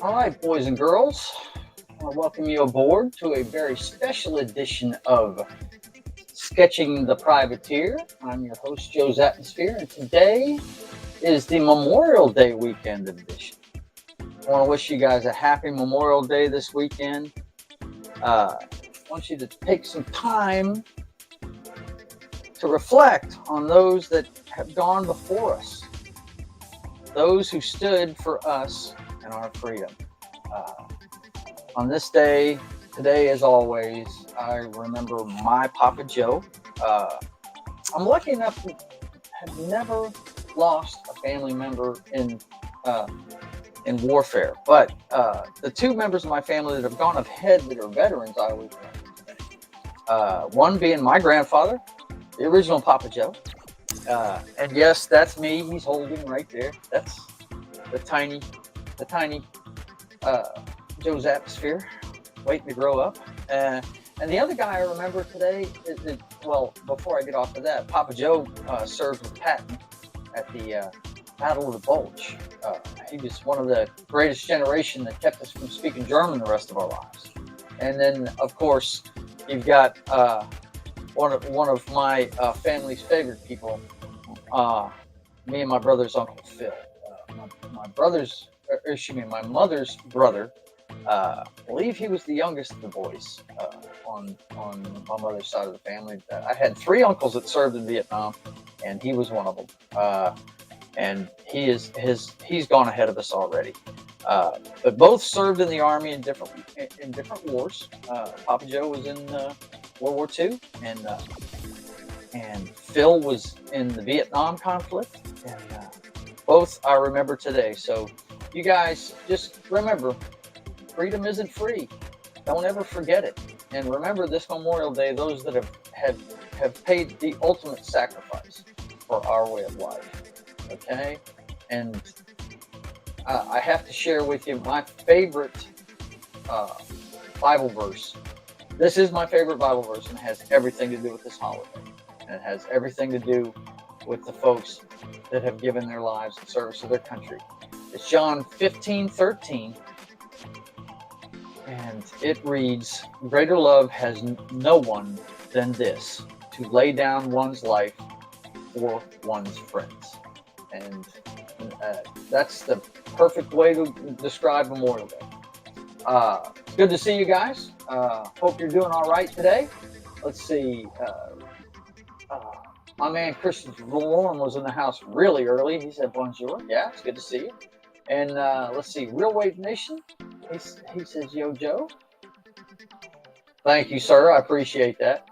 All right, boys and girls, I want to welcome you aboard to a very special edition of Sketching the Privateer. I'm your host, Joe's Atmosphere, and today is the Memorial Day weekend edition. I want to wish you guys a happy Memorial Day this weekend. I want you to take some time to reflect on those that have gone before us, those who stood for us and our freedom. On this day, today as always, I remember my Papa Joe. I'm lucky enough to have never lost a family member in warfare, but the two members of my family that have gone ahead that are veterans, I always remember. One being my grandfather, the original Papa Joe. And yes, that's me. He's holding right there. That's the tiny Joe's Atmosphere, waiting to grow up. And the other guy I remember today, well, before I get off of that, Papa Joe served with Patton at the Battle of the Bulge. He was one of the greatest generation that kept us from speaking German the rest of our lives. And then, of course, you've got one of my family's favorite people, me and my brother's Uncle Phil. My mother's brother. I believe he was the youngest of the boys on my mother's side of the family. I had three uncles that served in Vietnam, and he was one of them. And he's gone ahead of us already. But both served in the Army in different wars. Papa Joe was in World War II, and Phil was in the Vietnam conflict, and both I remember today. So you guys just remember, freedom isn't free. Don't ever forget it. And remember this Memorial Day, those that have paid the ultimate sacrifice for our way of life. Okay? And I have to share with you my favorite Bible verse. This is my favorite Bible verse, and it has everything to do with this holiday. And it has everything to do with the folks that have given their lives in service to their country. It's John 15:13. And it reads, "Greater love has no one than this, to lay down one's life for one's friends." And that's the perfect way to describe Memorial Day. Good to see you guys. Hope you're doing all right today. Let's see. My man Christian Valorn was in the house really early. He said, "Bonjour." Yeah, it's good to see you. And let's see. Real Wave Nation. He says, "Yo, Joe." Thank you, sir. I appreciate that.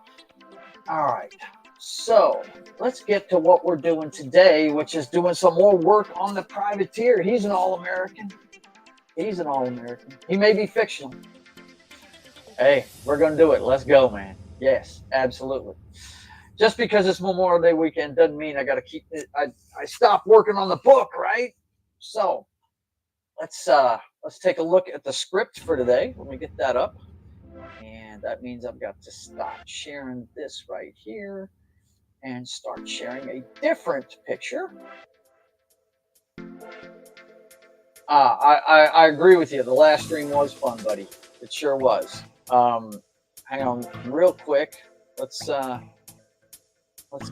All right. So let's get to what we're doing today, which is doing some more work on the Privateer. He's an All-American. He's an All-American. He may be fictional. Hey, we're going to do it. Let's go, man. Yes, absolutely. Just because it's Memorial Day weekend doesn't mean I got to keep it. I stopped working on the book, right? So let's take a look at the script for today. Let me get that up. And that means I've got to stop sharing this right here and start sharing a different picture. I agree with you. The last stream was fun, buddy. It sure was. Hang on real quick. Let's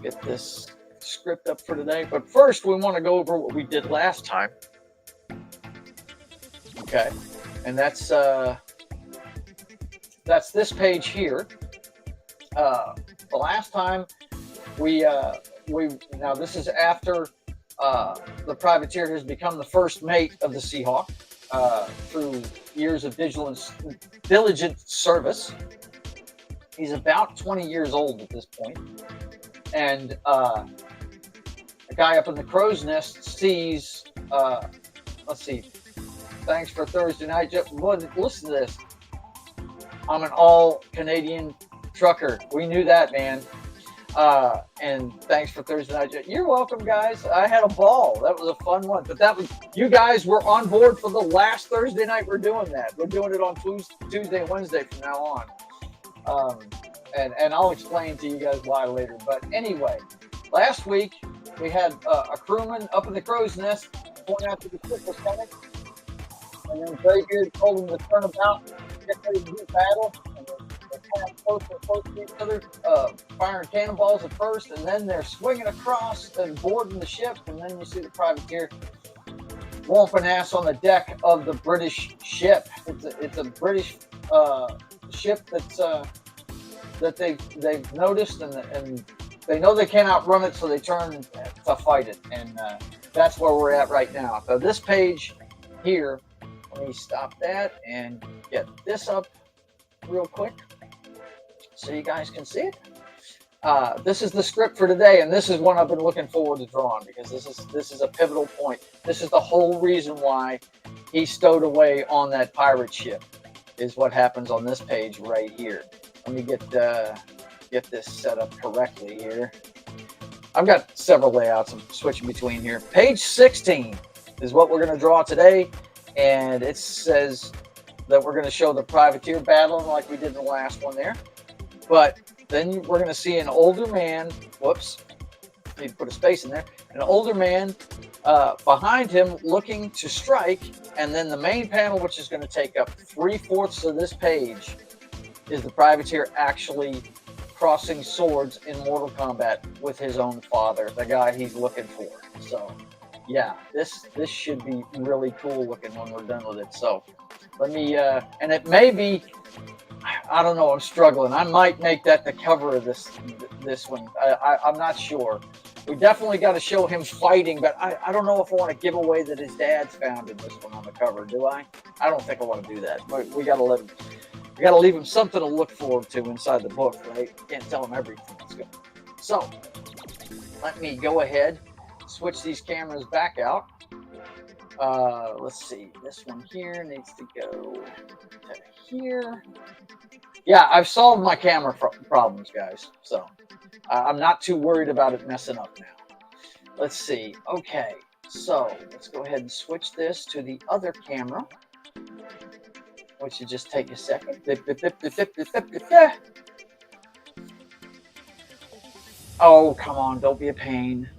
get this script up for today. But first, we want to go over what we did last time. Okay, and that's this page here. The last time we now this is after the privateer has become the first mate of the Seahawk through years of diligent service. He's about 20 years old at this point, and a guy up in the crow's nest sees. Let's see. Thanks for Thursday night. Listen to this. I'm an all-Canadian trucker. We knew that, man. And thanks for Thursday night. You're welcome, guys. I had a ball. That was a fun one. But that was, you guys were on board for the last Thursday night. We're doing that. We're doing it on Tuesday and Wednesday from now on. And I'll explain to you guys why later. But anyway, last week we had a crewman up in the crow's nest going after the ship was coming. And then Graybeard told him to turn about, get ready to do battle. And they're kind of close to each other, firing cannonballs at first, and then they're swinging across and boarding the ship. And then you see the privateer whomping ass on the deck of the British ship. It's a British ship that they've noticed, and they know they can't outrun it, so they turn to fight it. And that's where we're at right now. So this page here. Let me stop that and get this up real quick so you guys can see it. This is the script for today, and this is one I've been looking forward to drawing because this is a pivotal point. This is the whole reason why he stowed away on that pirate ship, is what happens on this page right here. Let me get this set up correctly here. I've got several layouts I'm switching between here. Page 16 is what we're going to draw today. And it says that we're going to show the privateer battling like we did in the last one there. But then we're going to see an older man. Whoops. Need to put a space in there. An older man behind him looking to strike. And then the main panel, which is going to take up 3/4 of this page, is the privateer actually crossing swords in Mortal Kombat with his own father, the guy he's looking for. So yeah, this should be really cool looking when we're done with it. So let me, and it may be, I don't know, I'm struggling. I might make that the cover of this one. I'm not sure. We definitely got to show him fighting, but I don't know if I want to give away that his dad's found in this one on the cover, do I? I don't think I want to do that. But we got to leave him something to look forward to inside the book, right? Can't tell him everything. Let's go. So let me go ahead. Switch these cameras back out. Let's see. This one here needs to go to here. Yeah, I've solved my camera problems, guys. So I'm not too worried about it messing up now. Let's see. Okay, so let's go ahead and switch this to the other camera, which should just take a second. Oh, come on. Don't be a pain.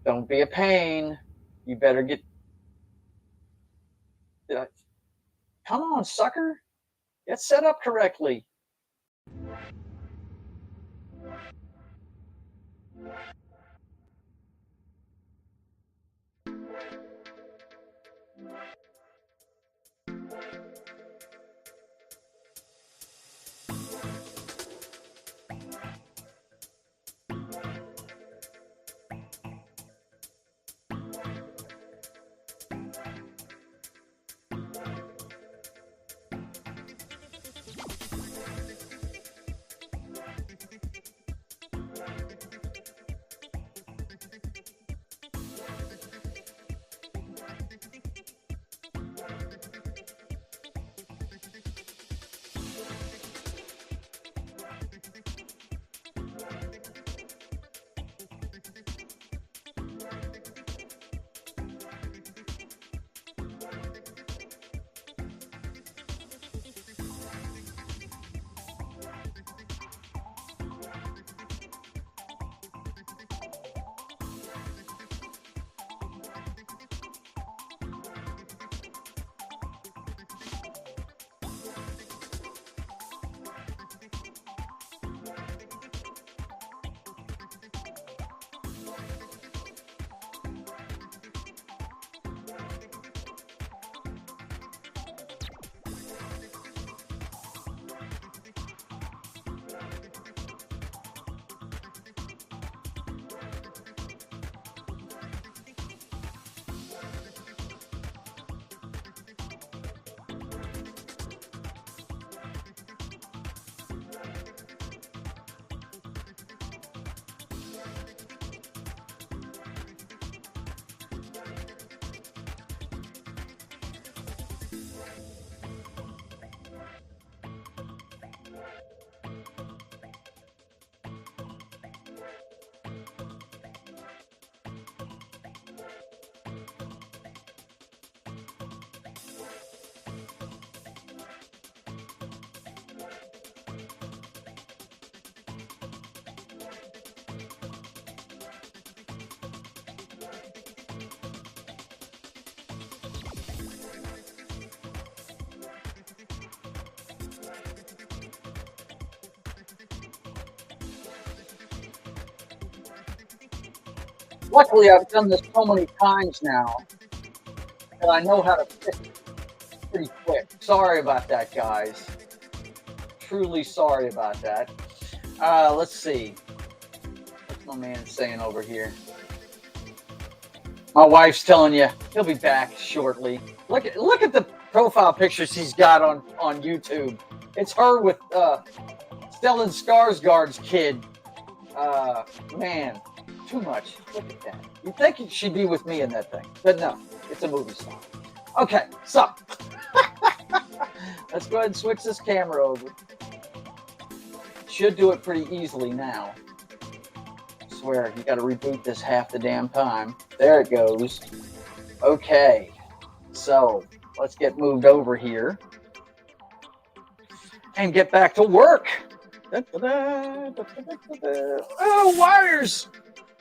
Don't be a pain. You better get... Come on, sucker. Get set up correctly. Luckily, I've done this so many times now that I know how to fix it pretty quick. Sorry about that, guys. Truly sorry about that. Let's see. What's my man saying over here? My wife's telling you he'll be back shortly. Look at the profile pictures he's got on YouTube. It's her with Stellan Skarsgård's kid. Man, too much. Look at that. You'd think she'd be with me in that thing, but no, it's a movie star. Okay, so let's go ahead and switch this camera over. Should do it pretty easily now. I swear, you got to reboot this half the damn time. There it goes. Okay, so let's get moved over here and get back to work. Oh, wires!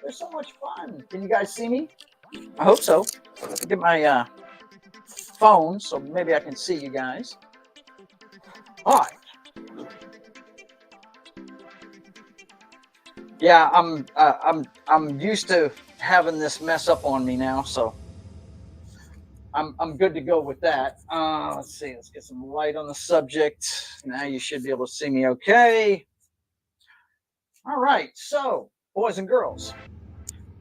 They're so much fun. Can you guys see me? I hope so. Let me get my phone so maybe I can see you guys. All right. Yeah, I'm used to having this mess up on me now, so I'm good to go with that. Let's see. Let's get some light on the subject. Now you should be able to see me okay. All right. So, boys and girls,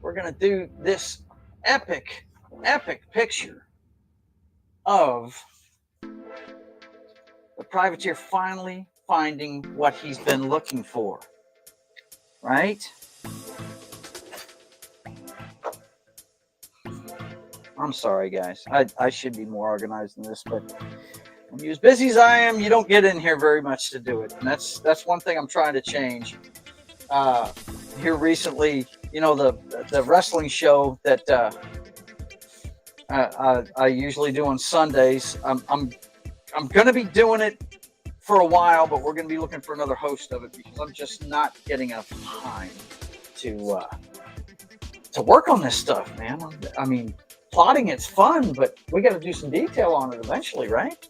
we're going to do this epic picture of the privateer finally finding what he's been looking for. Right? I'm sorry, guys. I should be more organized than this, but when you're as busy as I am, you don't get in here very much to do it. And that's one thing I'm trying to change. Here recently, you know, the wrestling show that I usually do on Sundays. I'm going to be doing it for a while, but we're going to be looking for another host of it because I'm just not getting enough time to work on this stuff, man. I mean, plotting it's fun, but we got to do some detail on it eventually, right?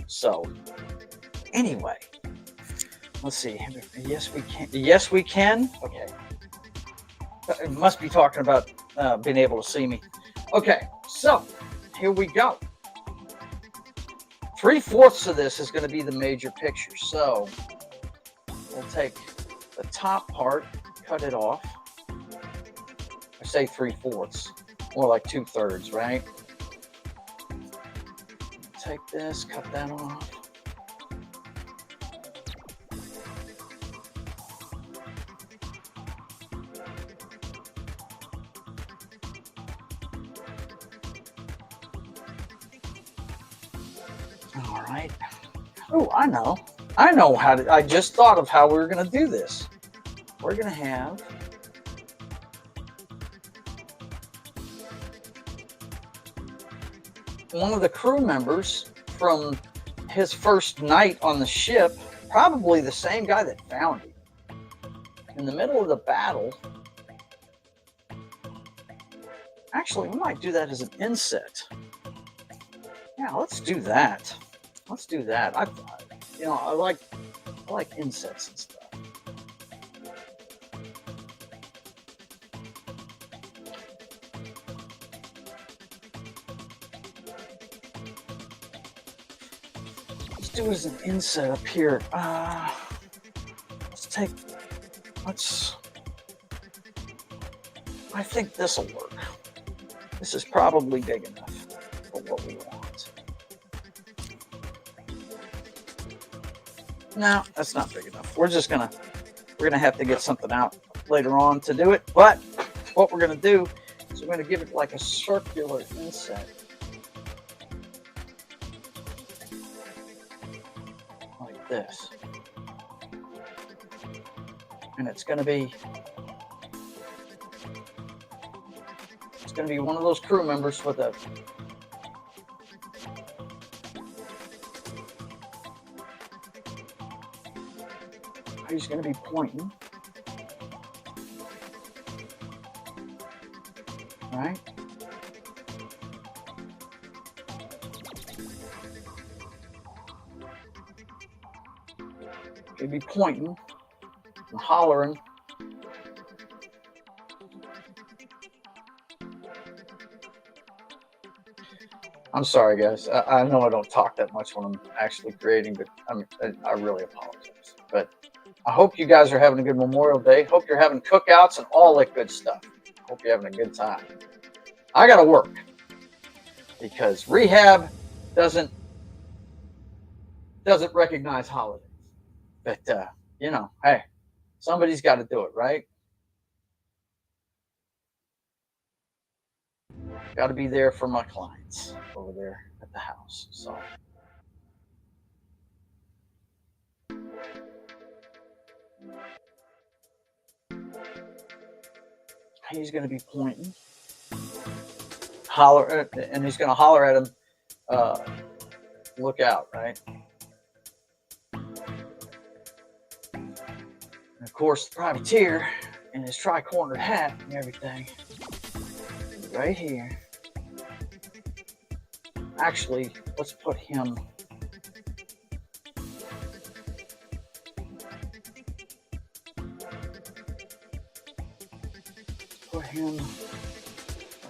So anyway, let's see. Yes, we can. Yes, we can. Okay. It must be talking about being able to see me. Okay, so here we go. 3/4 of this is going to be the major picture. So we'll take the top part, cut it off. I say 3/4, more like 2/3, right? Take this, cut that off. All right. Oh, I know how to. I just thought of how we were going to do this. We're going to have one of the crew members from his first night on the ship, probably the same guy that found him, in the middle of the battle. Actually, we might do that as an inset. Yeah, let's do that. Let's do that. I like insets and stuff. Let's do it as an inset up here. I think this will work. This is probably big enough for what we want. No, that's not big enough. We're gonna have to get something out later on to do it. But what we're gonna do is we're gonna give it like a circular inset. Like this. And it's gonna be one of those crew members with a he's going to be pointing, right? He'll be pointing and hollering. I'm sorry, guys. I know I don't talk that much when I'm actually creating, but I really apologize. But I hope you guys are having a good Memorial Day. Hope you're having cookouts and all that good stuff. Hope you're having a good time. I got to work because rehab doesn't recognize holidays. But you know, hey, somebody's got to do it, right? Got to be there for my clients over there at the house. So he's going to be pointing, holler, and he's going to holler at him. Look out, right? And of course, the privateer in his tri-cornered hat and everything, right here. Actually, let's put him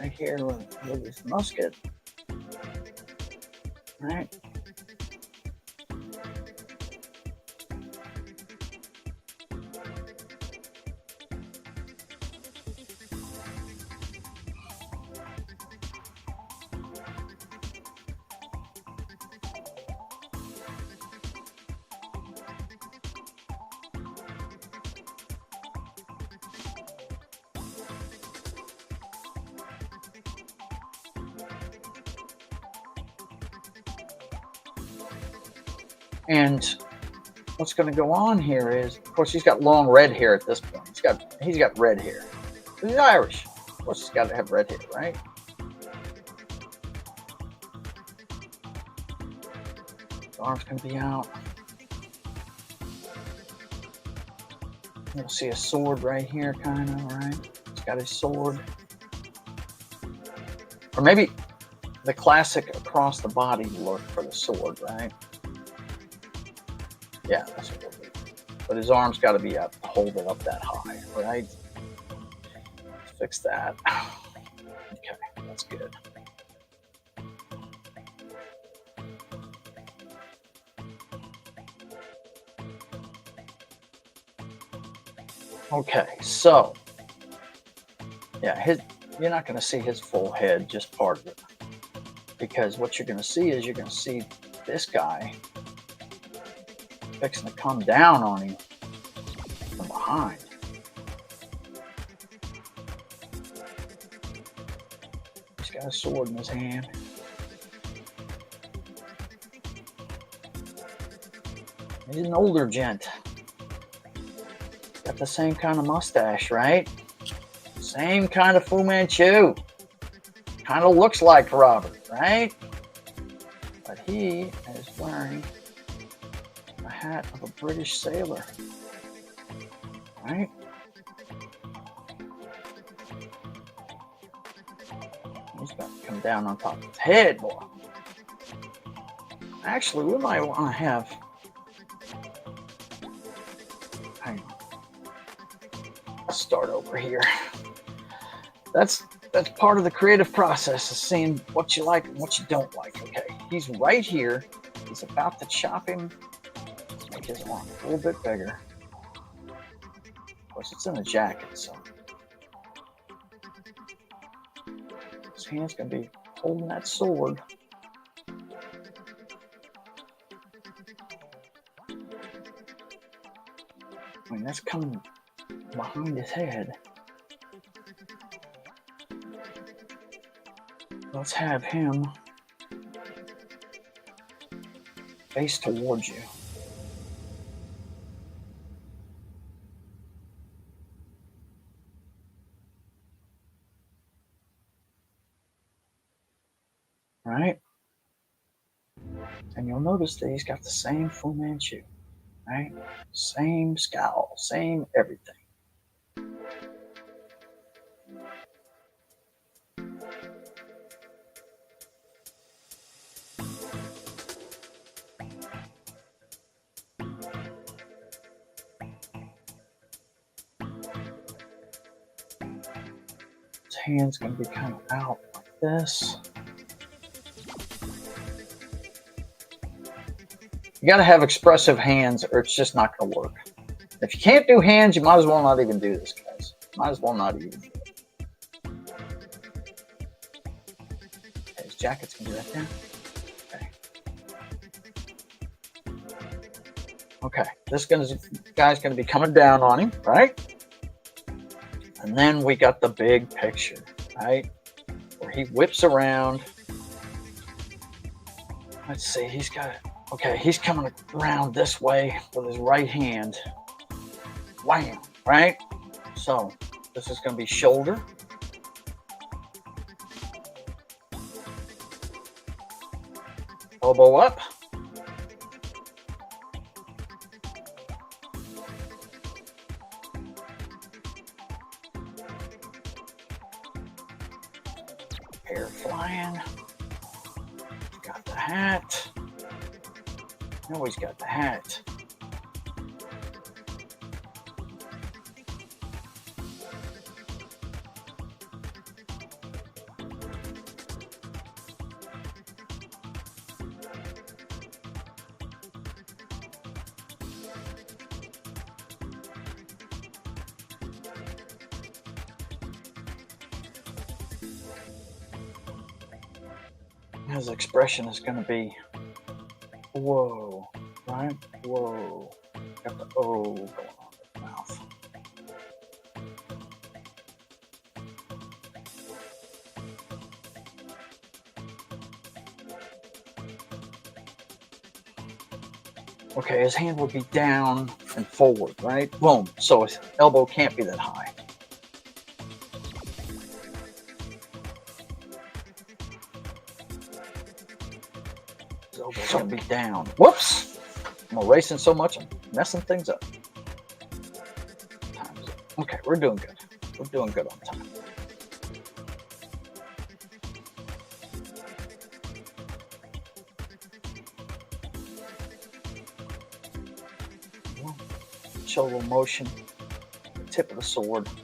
right here with his musket, right? And what's going to go on here is, of course, he's got long red hair at this point. He's got red hair. He's Irish. Of course, he's got to have red hair, right? His arm's going to be out. You'll see a sword right here, kind of, right? He's got his sword. Or maybe the classic across the body look for the sword, right? Yeah, that's what we'll do. But his arm's got to be up, hold it up that high, right? Let's fix that. Okay, that's good. Okay, so yeah, you're not going to see his full head, just part of it, because what you're going to see is this guy fixing to come down on him from behind. He's got a sword in his hand. He's an older gent. Got the same kind of mustache, right? Same kind of Fu Manchu. Kind of looks like Robert, right? But he is wearing a hat of a British sailor, right? He's about to come down on top of his head, boy. Actually, we might want to have... Hang on. Let's start over here. That's part of the creative process, is seeing what you like and what you don't like. Okay, he's right here. He's about to chop him. Let's make his arm a little bit bigger. Of course, it's in a jacket, so his hand's going to be holding that sword. I mean, that's coming behind his head. Let's have him face towards you. Right? And you'll notice that he's got the same Fu Manchu, right? Same scowl, same everything. His hand's going to be kind of out like this. You got to have expressive hands or it's just not going to work. If you can't do hands, you might as well not even do this, guys. Might as well not even do it. Okay, his jacket's going to be right there. Okay, this guy's going to be coming down on him, right? And then we got the big picture, right? Where he whips around. Let's see, he's got it. Okay, he's coming around this way with his right hand. Wham, right? So this is going to be shoulder. Elbow up. Hair flying. Got the hat. No, he's got the hat. His expression is going to be, whoa, right? Whoa. Got the O going on his mouth. Okay, his hand will be down and forward, right? Boom. So his elbow can't be that high. Elbow's gonna be down. Whoops! I'm erasing so much, I'm messing things up. Time's up. Okay, we're doing good. We're doing good on time. Show a little motion. The tip of the sword. Of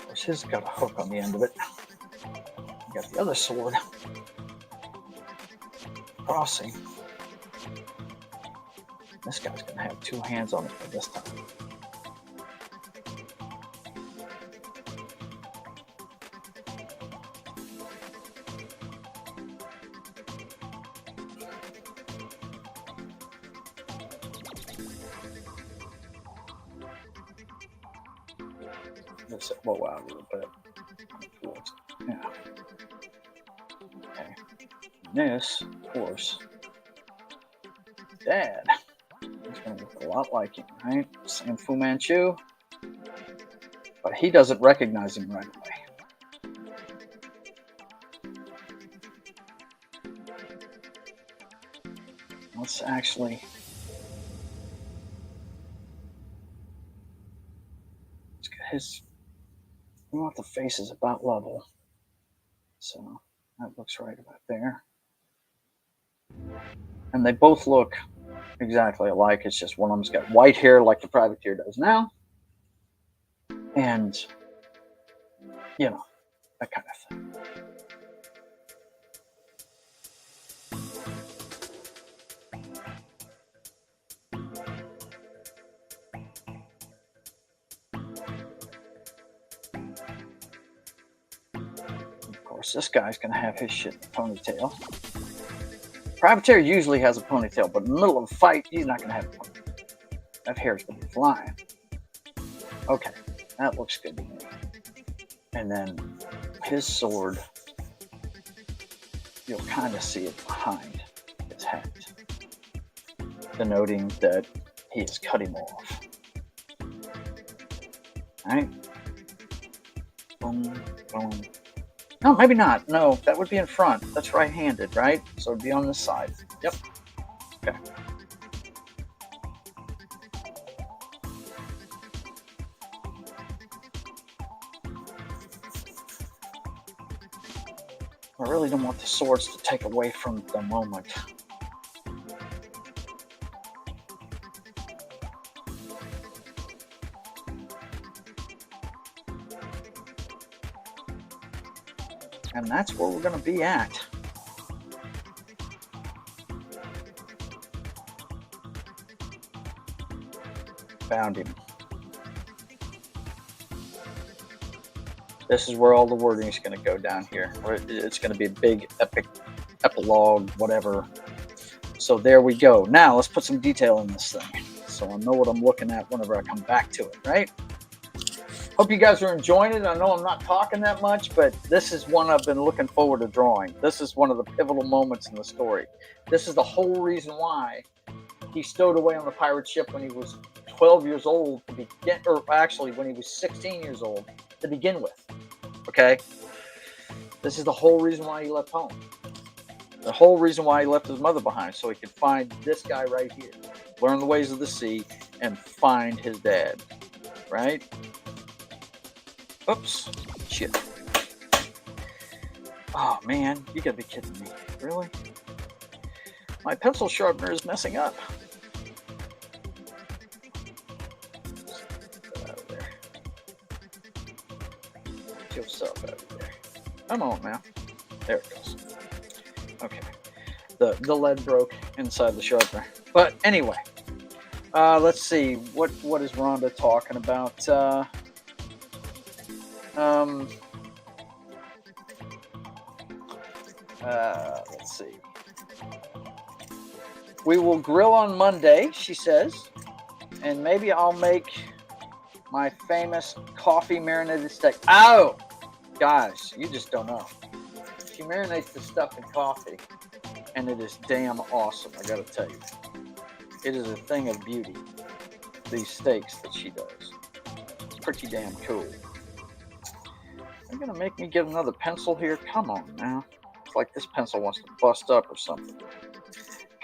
course, his got a hook on the end of it. Got the other sword crossing. This guy's gonna have two hands on it for this time. Let's blow out a little bit. Yeah. Okay. And this, of course, Dad. He's going to look a lot like him, right? Same Fu Manchu. But he doesn't recognize him right away. Let's actually... Let's get his... We want the faces about level. So that looks right about there. And they both look exactly alike. It's just one of them's got white hair like the Privateer does now. And, you know, that kind of thing. Of course, this guy's going to have his shit in a ponytail. Privateer usually has a ponytail, but in the middle of a fight, he's not going to have a ponytail. That hair's going to be flying. Okay, that looks good to me. And then his sword, you'll kind of see it behind his hat, denoting that he has cut him off. All right? Boom, boom. No, maybe not. No, that would be in front. That's right-handed, right? So it'd be on this side. Yep. Okay. I really don't want the swords to take away from the moment. And that's where we're going to be at. Found him. This is where all the wording is going to go down here. It's going to be a big epic epilogue, whatever. So there we go. Now let's put some detail in this thing, so I know what I'm looking at whenever I come back to it, right? Hope you guys are enjoying it. I know I'm not talking that much, but this is one I've been looking forward to drawing. This is one of the pivotal moments in the story. This is the whole reason why he stowed away on the pirate ship when he was 12 years old to begin, or actually when he was 16 years old to begin with. Okay? This is the whole reason why he left home. The whole reason why he left his mother behind, so he could find this guy right here, learn the ways of the sea, and find his dad. Right? Oops. Shit. Oh, man. You gotta be kidding me. Really? My pencil sharpener is messing up. Get out of there. Get yourself out of there. Come on now. There it goes. Okay. The lead broke inside the sharpener. But anyway. Let's see. What is Rhonda talking about? Let's see. We will grill on Monday, she says, and maybe I'll make my famous coffee marinated steak. Oh, guys, you just don't know. She marinates the stuff in coffee, and it is damn awesome, I gotta tell you. It is a thing of beauty, these steaks that she does. It's pretty damn cool. You're gonna make me get another pencil here? Come on now. It's like this pencil wants to bust up or something.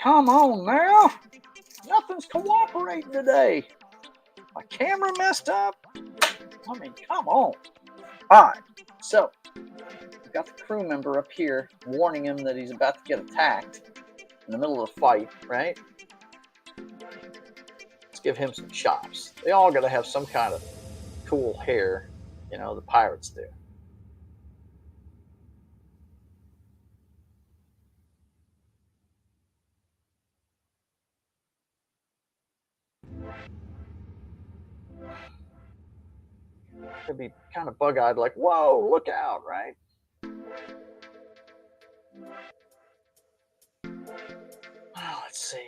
Come on now. Nothing's cooperating today. My camera messed up. I mean, come on. Alright, so we've got the crew member up here warning him that he's about to get attacked in the middle of the fight, right? Let's give him some chops. They all gotta have some kind of cool hair, you know, the pirates do. Could be kind of bug-eyed, like, whoa, look out, right? Oh, let's see.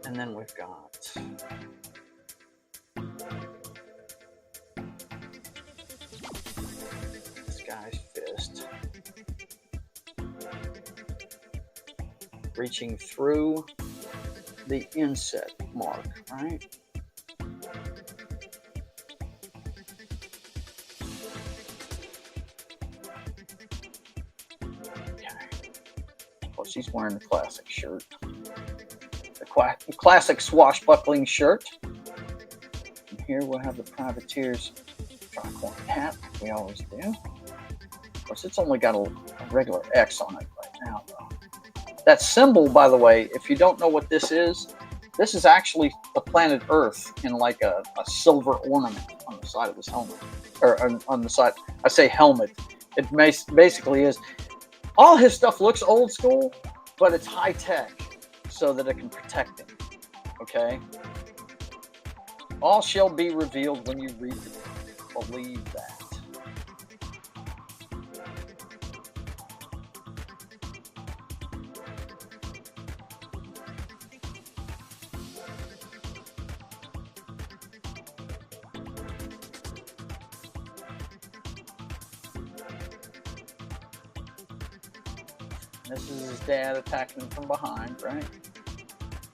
And then we've got this guy's fist reaching through the inset mark, right? Okay. Of course, he's wearing the classic shirt. The classic swashbuckling shirt. And here we'll have the Privateer's tricorn hat, like we always do. Of course, it's only got a regular X on it right now, though. That symbol, by the way, if you don't know what this is actually the planet Earth in like a silver ornament on the side of his helmet. Or on the side, I say helmet. It basically is. All his stuff looks old school, but it's high tech so that it can protect him. Okay? All shall be revealed when you read it. Believe that. This is his dad attacking him from behind, right?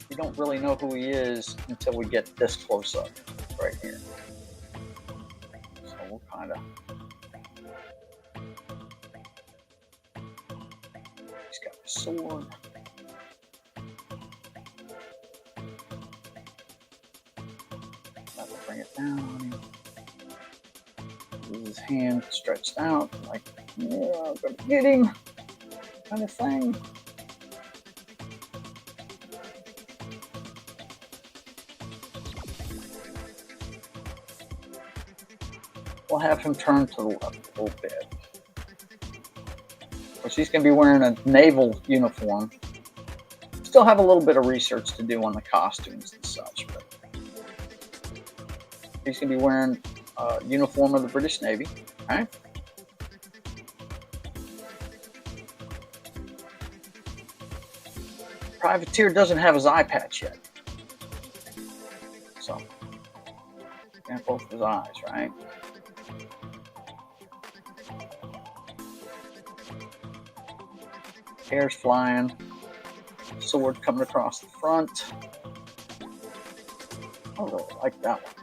You don't really know who he is until we get this close up right here. So we'll kind of... He's got a sword. About to bring it down on him. With his hand stretched out, like, yeah, I'm gonna get him. Kind of thing. We'll have him turn to the left a little bit. course, he's going to be wearing a naval uniform. Still have a little bit of research to do on the costumes and such, but he's going to be wearing a uniform of the British Navy. Right? Privateer doesn't have his eye patch yet. So, got both of his eyes, right? Hair's flying. Sword coming across the front. I really like that one.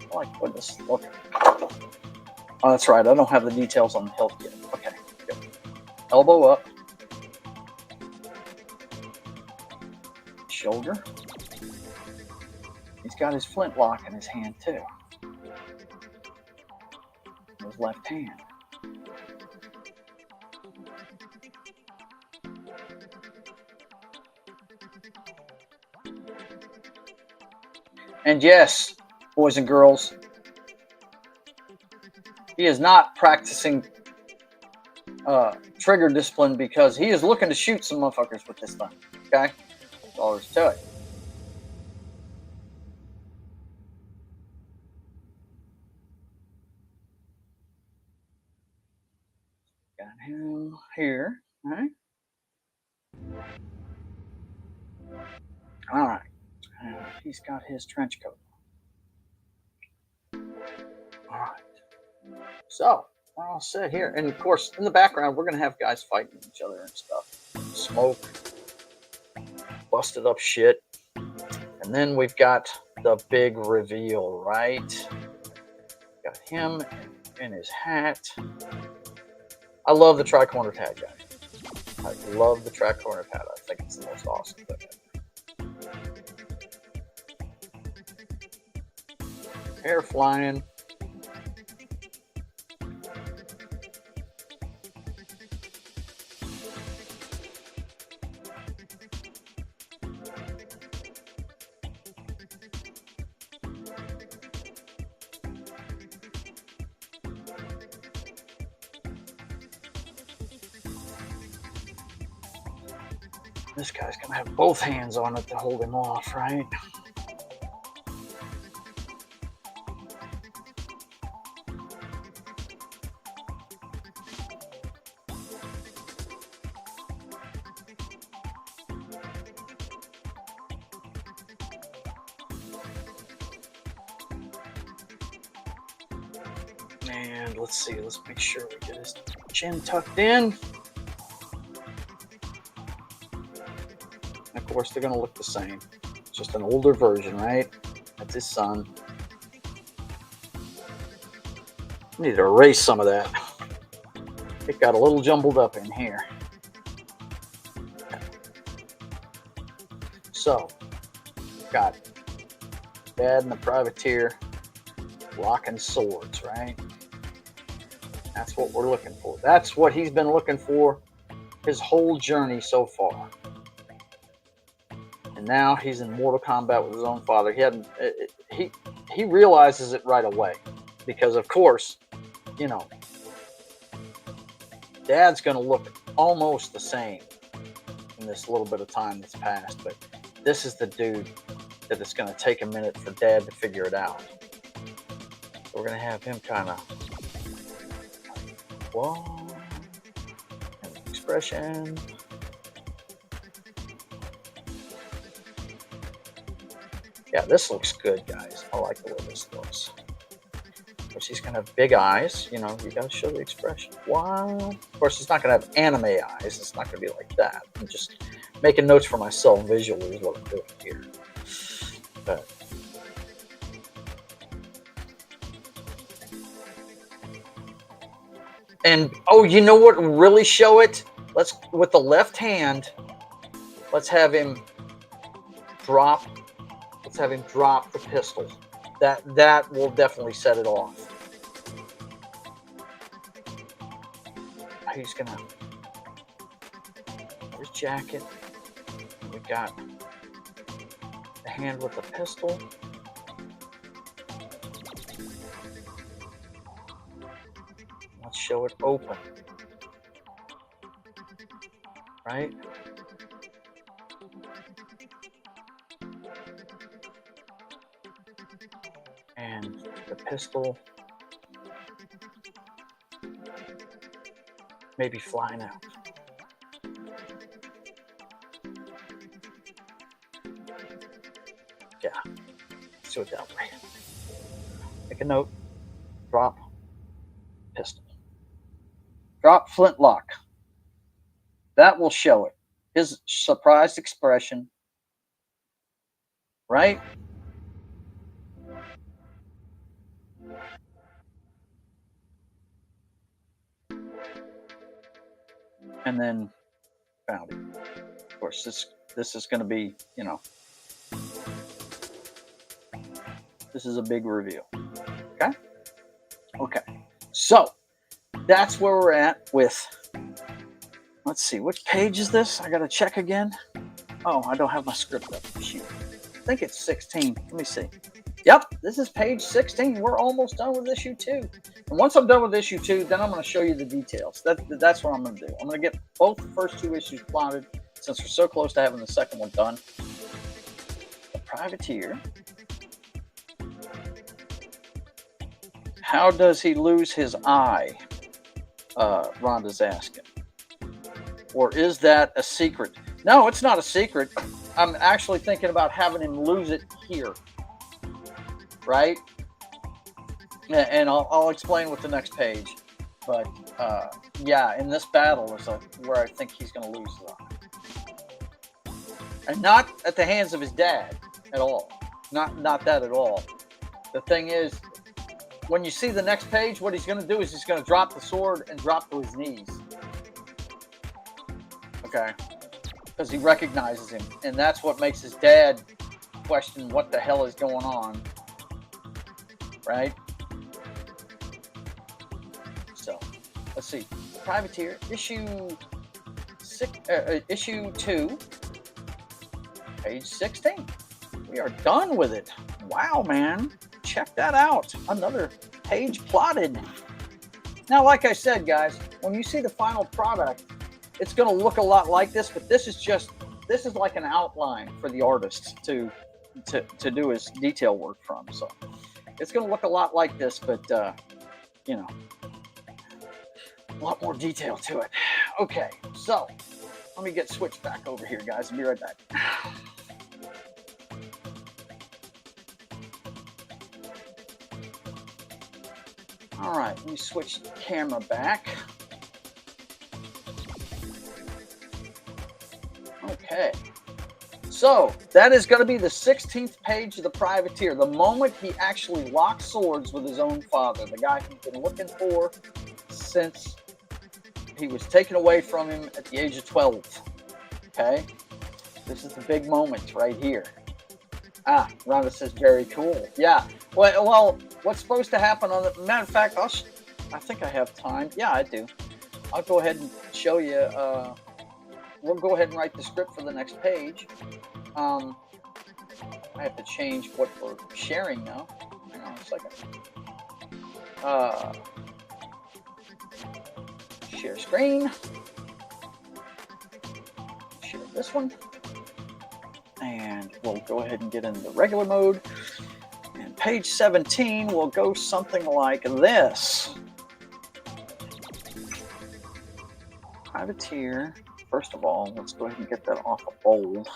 I like what this looks. Oh, that's right. I don't have the details on the hilt yet. Okay, good. Elbow up. Shoulder. He's got his flintlock in his hand too. His left hand. And yes, boys and girls, he is not practicing trigger discipline because he is looking to shoot some motherfuckers with this thing. Okay? That's all there's to it. Got him here. All right. He's got his trench coat. All right. So, we're all set here. And of course, in the background, we're going to have guys fighting each other and stuff. Smoke. Busted up shit. And then we've got the big reveal, right? Got him in his hat. I love the tri-corner tag, guys. I love the tri-corner tag. I think it's the most awesome thing ever. Hair flying. This guy's gonna have both hands on it to hold him off, right? And let's see, let's make sure we get his chin tucked in. Of course, they're going to look the same. It's just an older version, right? That's his son. I need to erase some of that. It got a little jumbled up in here. So, got Dad and the Privateer locking swords, right? That's what we're looking for. That's what he's been looking for his whole journey so far. And now he's in mortal combat with his own father. He realizes it right away because, of course, you know, Dad's going to look almost the same in this little bit of time that's passed, but this is the dude that it's going to take a minute for Dad to figure it out. So we're going to have him kind of, whoa, and expression. Yeah, this looks good, guys. I like the way this looks. Of course, he's going to have big eyes. You know, you got to show the expression. Wow. Of course, he's not going to have anime eyes. It's not going to be like that. I'm just making notes for myself visually is what I'm doing here. But and oh, you know what will really show it? Let's, with the left hand, let's have him drop. Let's have him drop the pistol. That will definitely set it off. He's gonna, his jacket. We got the hand with the pistol. Let's show it open. right? And the pistol maybe flying out. Yeah, let's do it that way. Make a note, drop pistol. Drop flintlock. That will show it. His surprised expression, right? And then found it. Of course, this is going to be, you know, this is a big reveal. Okay? Okay. So, that's where we're at with, let's see, which page is this? I got to check again. Oh, I don't have my script up. Shoot. I think it's 16. Let me see. Yep, this is page 16. We're almost done with issue 2. And once I'm done with issue 2, then I'm going to show you the details. That's what I'm going to do. I'm going to get both the first 2 issues plotted since we're so close to having the second one done. The Privateer. How does he lose his eye? Rhonda's asking. Or is that a secret? No, it's not a secret. I'm actually thinking about having him lose it here. Right? And I'll explain with the next page. But yeah, in this battle is where I think he's going to lose the eye. And not at the hands of his dad at all. Not that at all. The thing is, when you see the next page, what he's going to do is he's going to drop the sword and drop to his knees. Okay? Because he recognizes him. And that's what makes his dad question what the hell is going on. Right? So, let's see. Privateer, issue 2, page 16. We are done with it. Wow, man. Check that out. Another page plotted. Now, like I said, guys, when you see the final product, it's going to look a lot like this, but this is like an outline for the artist to do his detail work from. So it's going to look a lot like this, but you know, a lot more detail to it. Okay, so let me get switched back over here, guys. I'll be right back. All right, let me switch the camera back. Okay, so that is going to be the 16th page of the Privateer. The moment he actually locks swords with his own father, the guy he's been looking for since he was taken away from him at the age of 12. Okay, this is the big moment right here. Ah, Rhonda says very cool. Yeah. Well, what's supposed to happen on the matter of fact? I think I have time. Yeah, I do. I'll go ahead and show you. We'll go ahead and write the script for the next page. I have to change what we're sharing now. Hang on a second. Share screen. Share this one. And we'll go ahead and get into the regular mode. And page 17 will go something like this. Privateer. First of all, let's go ahead and get that off of bold.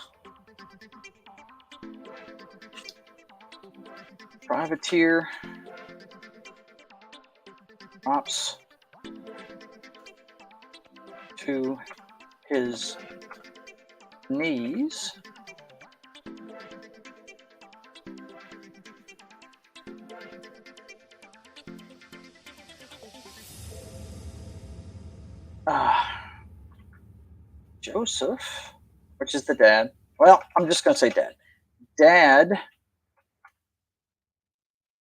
Privateer drops to his knees. Joseph, which is the dad. Well, I'm just going to say dad. Dad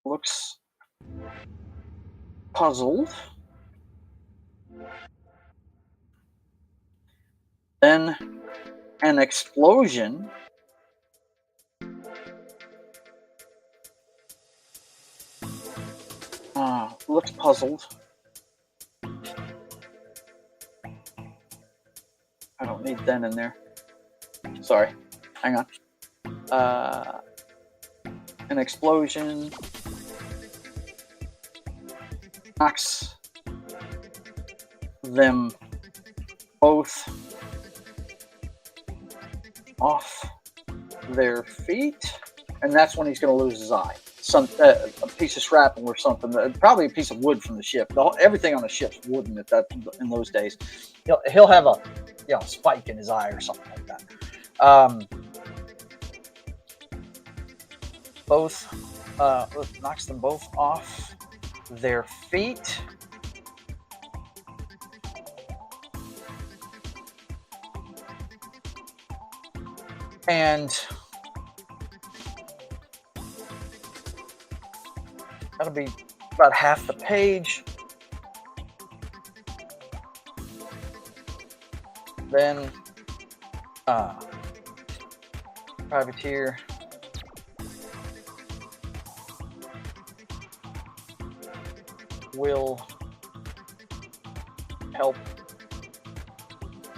looks puzzled. Then an explosion. Looks puzzled. I don't need then in there. Sorry, hang on. An explosion knocks them both off their feet, and that's when he's going to lose his eye. A piece of shrapnel or something, probably a piece of wood from the ship. Everything on the ship's wooden in those days. He'll have a spike in his eye or something like that. Knocks them both off their feet. And that'll be about half the page. Then Privateer will help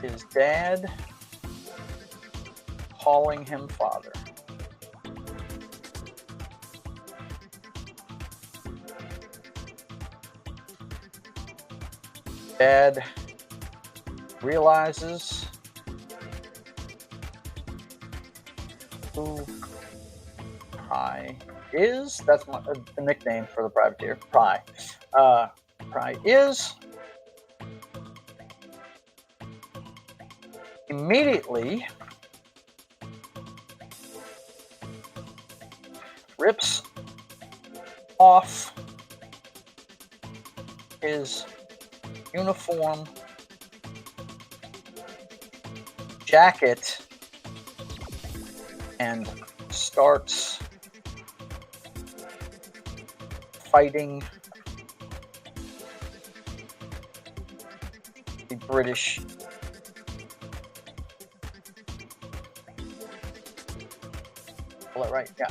his dad, calling him father. Dad realizes who P.A.T.R.I.O.T is. That's the nickname for the privateer. P.A.T.R.I.O.T. P.A.T.R.I.O.T is. Immediately rips off his uniform, jacket, and starts fighting the British right? Yeah,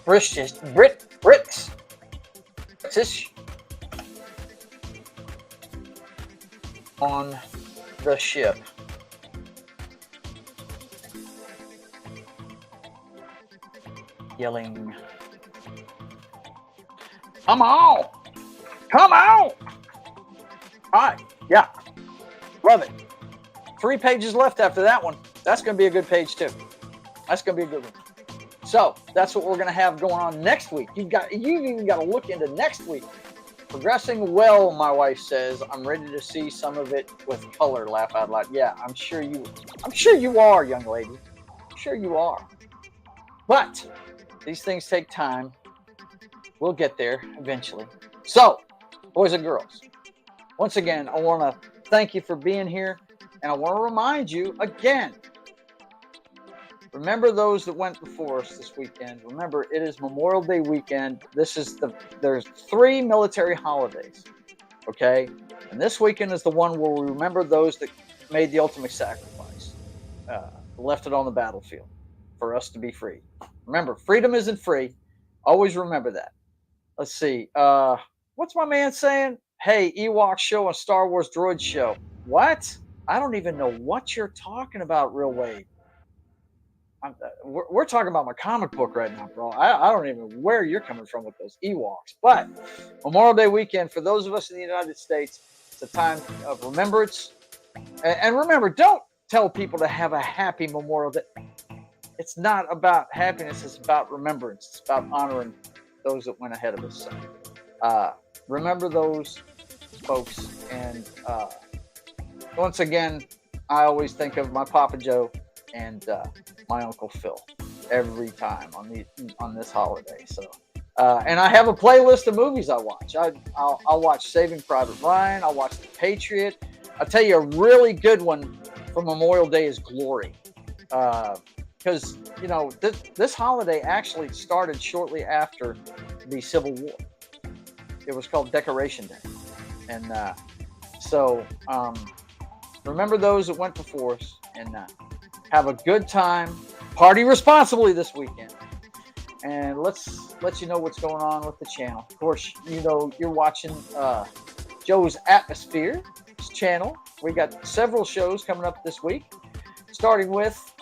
Brits on the ship. Yelling, "Come on! Come on!" All right, yeah, love it. 3 pages left after that one. That's going to be a good page too. That's going to be a good one. So that's what we're going to have going on next week. You've even got to look into next week. Progressing well, my wife says. I'm ready to see some of it with color. Laugh out loud. Yeah, I'm sure you are, young lady. I'm sure you are. But these things take time. We'll get there eventually. So, boys and girls, once again, I want to thank you for being here. And I want to remind you again, remember those that went before us this weekend. Remember, it is Memorial Day weekend. There's 3 military holidays, okay? And this weekend is the one where we remember those that made the ultimate sacrifice, left it on the battlefield for us to be free. Remember, freedom isn't free. Always remember that. Let's see. What's my man saying? Hey, Ewok show and Star Wars droid show. What? I don't even know what you're talking about, Real Wade. We're talking about my comic book right now, bro. I don't even know where you're coming from with those Ewoks. But Memorial Day weekend, for those of us in the United States, it's a time of remembrance. And remember, don't tell people to have a happy Memorial Day. It's not about happiness. It's about remembrance. It's about honoring those that went ahead of us. So, remember those folks. And once again, I always think of my Papa Joe and my Uncle Phil every time on this holiday. So, and I have a playlist of movies I watch. I'll watch Saving Private Ryan. I'll watch The Patriot. I'll tell you a really good one for Memorial Day is Glory. Because, this holiday actually started shortly after the Civil War. It was called Decoration Day. And so remember those that went before us, and have a good time. Party responsibly this weekend. And let's let you know what's going on with the channel. Of course, you're watching Joe's Atmosphere channel. We got several shows coming up this week. starting with,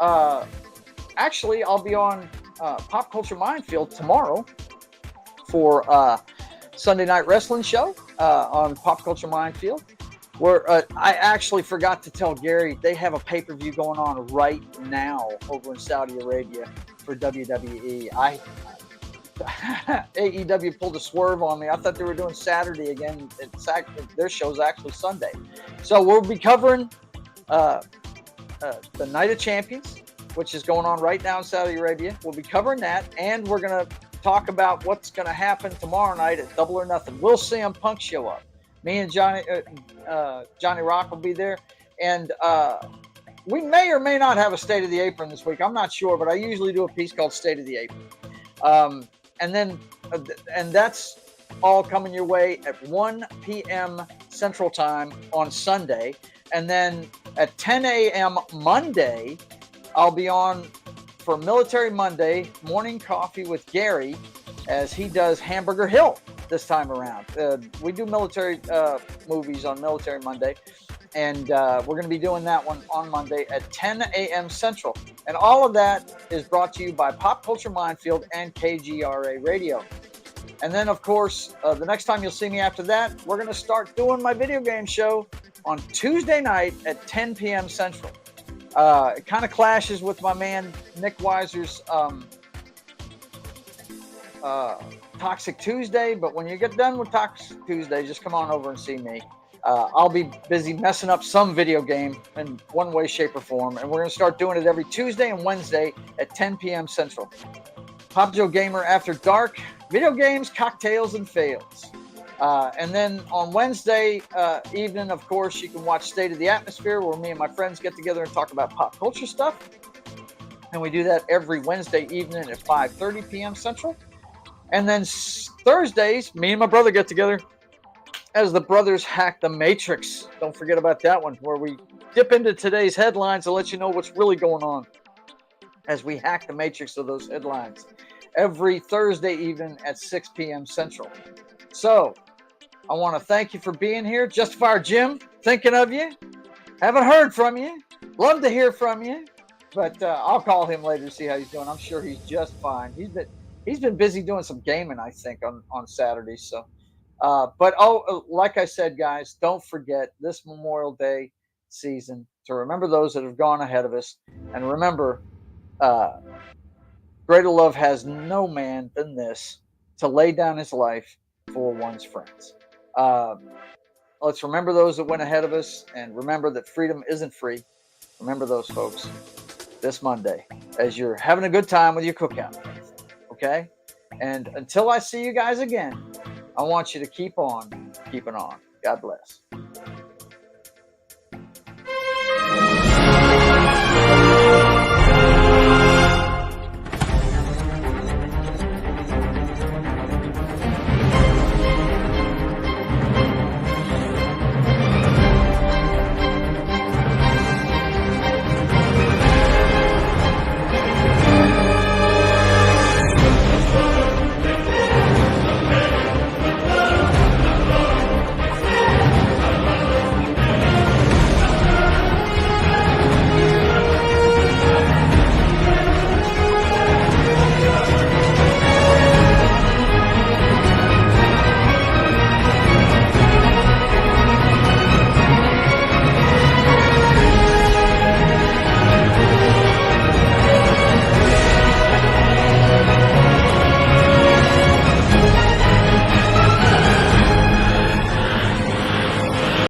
actually, I'll be on Pop Culture Minefield tomorrow for Sunday Night Wrestling show on Pop Culture Minefield, where I actually forgot to tell Gary they have a pay-per-view going on right now over in Saudi Arabia for WWE. AEW pulled a swerve on me. I thought they were doing Saturday again. Their show's actually Sunday. So we'll be covering the Night of Champions, which is going on right now in Saudi Arabia. We'll be covering that, and we're going to talk about what's going to happen tomorrow night at Double or Nothing. Will CM Punk show up? Me and Johnny Rock will be there, and we may or may not have a State of the Apron this week. I'm not sure, but I usually do a piece called State of the Apron. And that's all coming your way at 1 p.m. Central Time on Sunday. And then at 10 a.m. Monday, I'll be on for Military Monday, Morning Coffee with Gary, as he does Hamburger Hill this time around. We do military movies on Military Monday. And we're going to be doing that one on Monday at 10 a.m. Central. And all of that is brought to you by Pop Culture Minefield and KGRA Radio. And then, of course, the next time you'll see me after that, we're going to start doing my video game show on Tuesday night at 10 p.m. Central. It kind of clashes with my man Nick Weiser's Toxic Tuesday. But when you get done with Toxic Tuesday, just come on over and see me. I'll be busy messing up some video game in one way, shape, or form. And we're going to start doing it every Tuesday and Wednesday at 10 p.m. Central. Pop Joe Gamer After Dark, video games, cocktails, and fails. And then on Wednesday evening, of course, you can watch State of the Atmosphere, where me and my friends get together and talk about pop culture stuff. And we do that every Wednesday evening at 5:30 p.m. Central. And then Thursdays, me and my brother get together as the brothers hack the Matrix. Don't forget about that one, where we dip into today's headlines to let you know what's really going on as we hack the Matrix of those headlines every Thursday evening at 6 p.m. Central. So I want to thank you for being here. Justifier Jim, thinking of you. Haven't heard from you. Love to hear from you. But I'll call him later to see how he's doing. I'm sure he's just fine. He's been busy doing some gaming, I think, on Saturdays. So. But like I said, guys, don't forget this Memorial Day season to remember those that have gone ahead of us. And remember, greater love has no man than this, to lay down his life for one's friends. Let's remember those that went ahead of us, and remember that freedom isn't free. Remember those folks this Monday as you're having a good time with your cookout. Okay? And until I see you guys again, I want you to keep on keeping on. God bless.